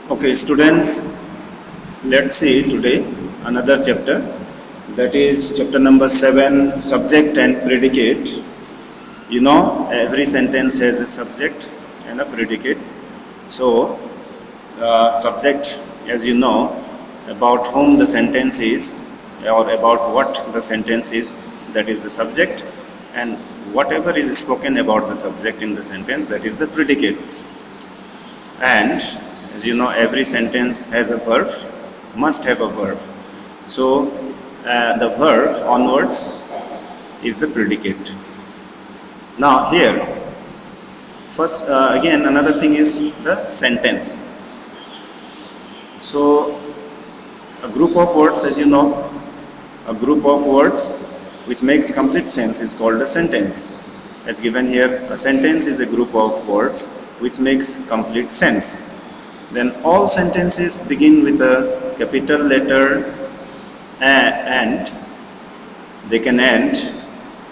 Okay, students, let's see today another chapter, that is chapter number 7, subject and predicate. You know, every sentence has a subject and a predicate. So, subject, as you know, about whom the sentence is or about what the sentence is, that is the subject, and whatever is spoken about the subject in the sentence, that is the predicate. And as you know, every sentence has a verb, must have a verb. So the verb onwards is the predicate. Now here, first again another thing is the sentence. So a group of words, as you know, a group of words which makes complete sense is called a sentence. As given here, a sentence is a group of words which makes complete sense. Then all sentences begin with a capital letter and they can end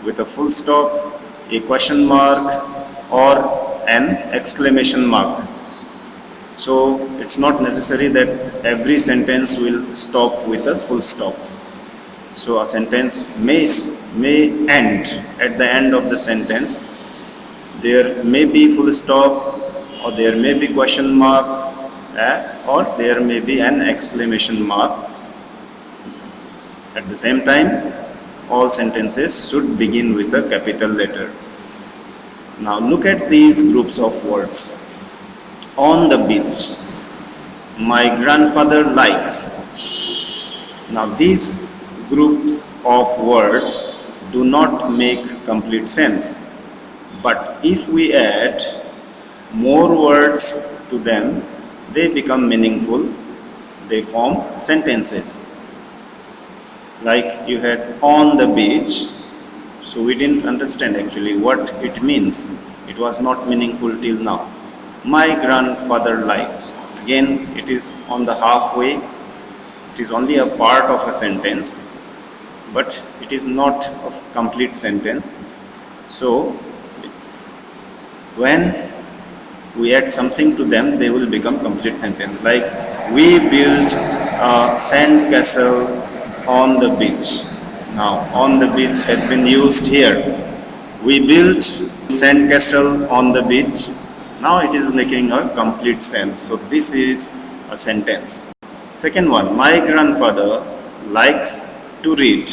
with a full stop, a question mark, or an exclamation mark. So it's not necessary that every sentence will stop with a full stop. So a sentence may end at the end of the sentence. There may be full stop, or there may be question mark, or there may be an exclamation mark. At the same time, all sentences should begin with a capital letter. Now look at these groups of words. On the beach, my grandfather likes. Now these groups of words do not make complete sense, but if we add more words to them, they become meaningful, they form sentences. Like you had on the beach, so we didn't understand actually what it means. It was not meaningful till now. My grandfather likes. Again, it is on the halfway. It is only a part of a sentence, but it is not a complete sentence. So when we add something to them, they will become complete sentence. Like we built a sand castle on the beach. Now on the beach has been used here. We built sand castle on the beach. Now it is making a complete sense. So this is a sentence. Second one, my grandfather likes to read.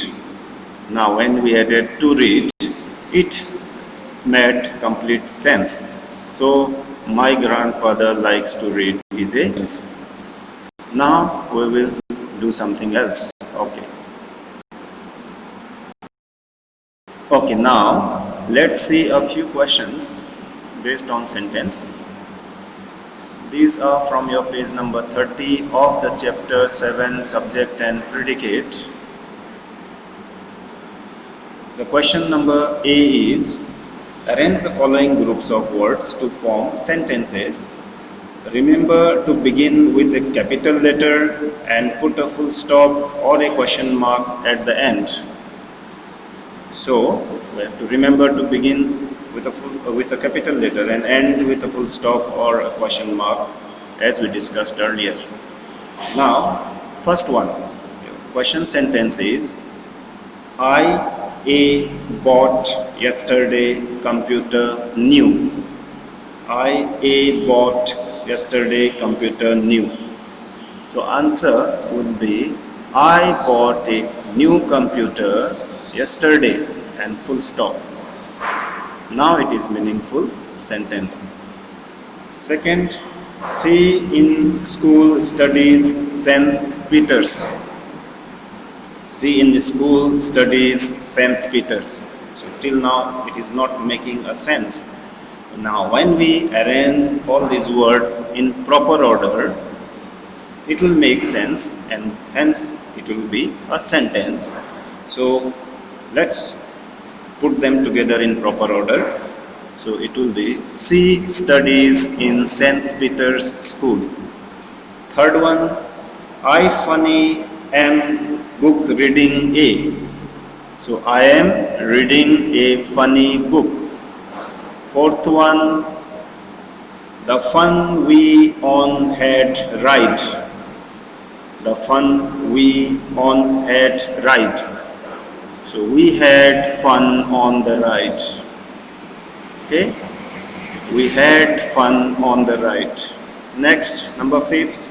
Now when we added to read, it made complete sense. So my grandfather likes to read is a sense. Now we will do something else. Okay, now let's see a few questions based on sentence. These are from your page number 30 of the chapter 7, subject and predicate. The question number A is, arrange the following groups of words to form sentences. Remember to begin with a capital letter and put a full stop or a question mark at the end. So we have to remember to begin with a capital letter and end with a full stop or a question mark, as we discussed earlier. Now, first one, question sentence is, I bought yesterday computer new. I bought yesterday computer new. So answer would be, I bought a new computer yesterday and full stop. Now it is meaningful sentence. Second, she in school studies St. Peter's. She in the school studies St. Peter's. So till now it is not making a sense. Now when we arrange all these words in proper order, it will make sense and hence it will be a sentence. So let's put them together in proper order. So it will be, she studies in St. Peter's school. Third one, I funny am book reading a. So I am reading a funny book. Fourth one, The fun we on had ride. The fun we on had ride. So we had fun on the ride. Okay? We had fun on the ride. Next, number 5th.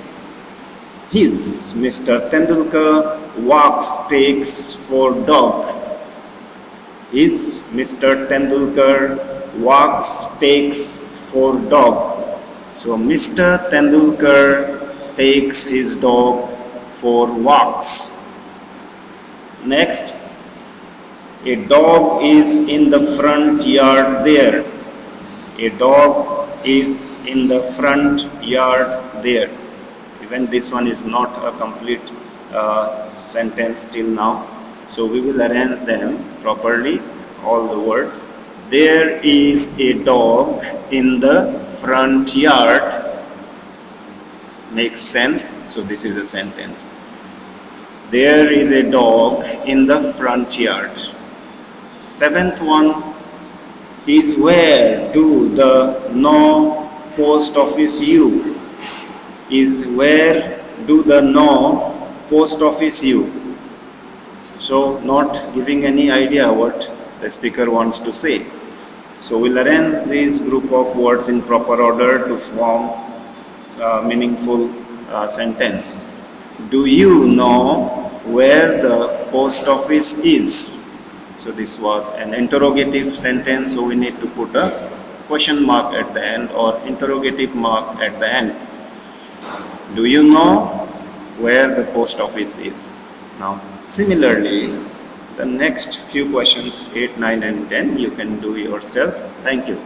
His Mr. Tendulkar walks takes for dog. His Mr. Tendulkar walks takes for dog. So Mr. Tendulkar takes his dog for walks. Next, a dog is in the front yard there. A dog is in the front yard there. Even this one is not a complete sentence till now. So we will arrange them properly, all the words. There is a dog in the front yard. Makes sense. So this is a sentence. There is a dog in the front yard. 7th one is where do the no post office you? Is where do the no post office you? So not giving any idea what the speaker wants to say. So we'll arrange this group of words in proper order to form a meaningful sentence. Do you know where the post office is? So this was an interrogative sentence, so we need to put a question mark at the end or interrogative mark at the end. Do you know where the post office is? Now similarly, the next few questions 8, 9 and 10 you can do yourself. Thank you.